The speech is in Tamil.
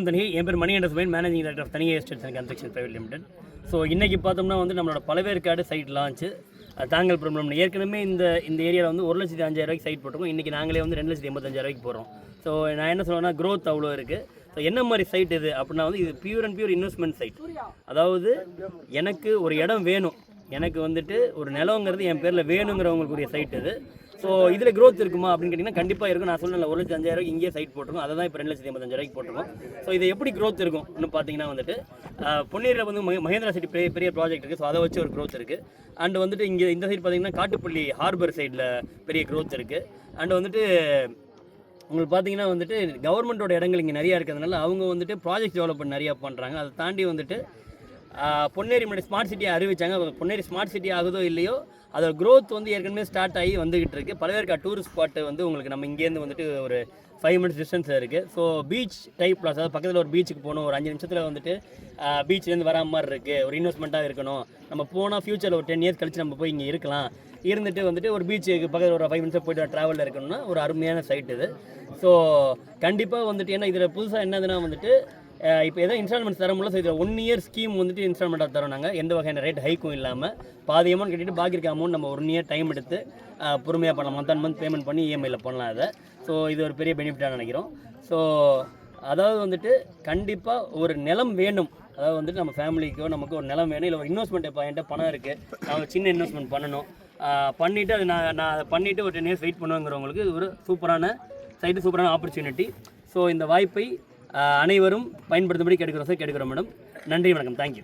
தனி என் பேர் மணி அண்டர்ஸ்பைன் மேனேஜிங் டைரக்டர் ஆஃப் தனி estates and construction private limited. So இன்றைக்கி பார்த்தோம்னா வந்து நம்மளோட பழவேற்காடு சைட் லான்ச்சு தாங்கல் ப்ராப்ளம். ஏற்கனவே இந்த ஏரியாவில் வந்து 1,05,000 சைட் போட்டிருக்கோம். இன்றைக்கி நாங்களே வந்து 2,85,000 போடுறோம். ஸோ நான் என்ன சொல்லுவேன்னா க்ரோத் அவ்வளோ இருக்குது. ஸோ என்ன மாதிரி சைட் இது அப்படின்னா வந்து இது pure and pure investment side. அதாவது எனக்கு ஒரு இடம் வேணும், எனக்கு வந்துட்டு ஒரு நிலங்கிறது என் பேரில் வேணுங்கிறவங்களுக்குரிய சைட் இது. ஸோ இதில் க்ரோத் இருக்குமா அப்படின்னு கேட்டிங்கன்னா கண்டிப்பாக இருக்கும். நான் சொன்னேன் 1,05,000 இங்கேயே சைட் போட்டிருக்கோம், அதை தான் இப்போ 2,85,000 போட்டிருக்கோம். ஸோ இது எப்படி க்ரோத் இருக்கும் இன்னும் பார்த்தீங்கன்னா வந்துட்டு பொன்னேரியில் வந்து மகேந்திரா சிட்டி பெரிய ப்ராஜெக்ட் இருக்குது. ஸோ அதை வச்சு ஒரு க்ரோத் இருக்குது. அண்ட் வந்துட்டு இங்கே இந்த சைட் பார்த்தீங்கன்னா காட்டுப்பள்ளி ஹார்பர் சைடில் பெரிய க்ரோத் இருக்குது. அண்ட் வந்துட்டு உங்களுக்கு பார்த்தீங்கன்னா வந்துட்டு கவர்மெண்ட்டோட இடங்கள் இங்கே நிறையா இருக்கிறதுனால அவங்க வந்துட்டு ப்ராஜெக்ட் டெவலப்மெண்ட் நிறையா பண்ணுறாங்க. அதை தாண்டி வந்துட்டு பொன்னேரி முன்னாடி ஸ்மார்ட் சிட்டியை அறிவிச்சாங்க. பொன்னேரி ஸ்மார்ட் சிட்டி ஆகுதோ இல்லையோ அதோட க்ரோத் வந்து ஏற்கனவே ஸ்டார்ட் ஆகி வந்துகிட்டு இருக்குது. பழவேற்காடு டூரிஸ்ட் ஸ்பாட்டு வந்து உங்களுக்கு நம்ம இங்கேருந்து வந்துட்டு ஒரு 5 minutes டிஸ்டன்ஸில் இருக்குது. ஸோ பீச் டைப் ப்ளாஸ், அதாவது பக்கத்தில் ஒரு பீச்சுக்கு போகணும், ஒரு 5 நிமிஷத்தில் வந்துட்டு பீச்லேருந்து வரா மாதிரி இருக்குது, ஒரு இன்வெஸ்ட்மெண்ட்டாக இருக்கணும். நம்ம போனால் ஃப்யூச்சரில் ஒரு 10 years கழிச்சு நம்ம போய் இங்கே இருக்கலாம், இருந்துட்டு வந்துட்டு ஒரு பீச்சுக்கு பக்கத்தில் ஒரு 5 minutes போய்ட்டு ட்ராவலில் இருக்கணும்னா ஒரு அருமையான சைட் இது. ஸோ கண்டிப்பாக வந்துட்டு ஏன்னா இதில் புதுசாக என்னதுன்னா வந்துட்டு இப்போ எதாவது இன்ஸ்டால்மெண்ட்ஸ் தர முடியல. ஸோ இதில் 1 year ஸ்கீம் வந்துட்டு இன்ஸ்டால்மெண்ட்டாக தரோம். நாங்கள் எந்த வகையான ரேட் ஹைக்கும் இல்லாமல் பாதி அமௌண்ட் கட்டிட்டு பாக்கி இருக்க அமௌண்ட் நம்ம 1 year டைம் எடுத்து பொறுமையாக பண்ணலாம். மந்த் பேமெண்ட் பண்ணி இஎம்ஐயில் பண்ணலாம் அதை. ஸோ இது ஒரு பெரிய பெனிஃபிட்டாக நினைக்கிறோம். ஸோ அதாவது வந்துட்டு கண்டிப்பாக ஒரு நிலம் வேணும், அதாவது வந்துட்டு நம்ம ஃபேமிலிக்கோ நமக்கு ஒரு நிலம் வேணும், இல்லை ஒரு இன்வெஸ்ட்மெண்ட். இப்போ என்கிட்ட பணம் இருக்குது, நான் ஒரு சின்ன இன்வெஸ்ட்மெண்ட் பண்ணணும், பண்ணிவிட்டு அது நான் அதை பண்ணிவிட்டு ஒரு 10 years வெயிட் பண்ணுவேங்கிறவங்களுக்கு இது ஒரு சூப்பரான சைட்டு, சூப்பரான ஆப்பர்ச்சுனிட்டி. ஸோ இந்த வாய்ப்பை அனைவரும் பயன்படுத்தும்படி கேட்குறோம் மேடம். நன்றி, வணக்கம், தேங்க்யூ.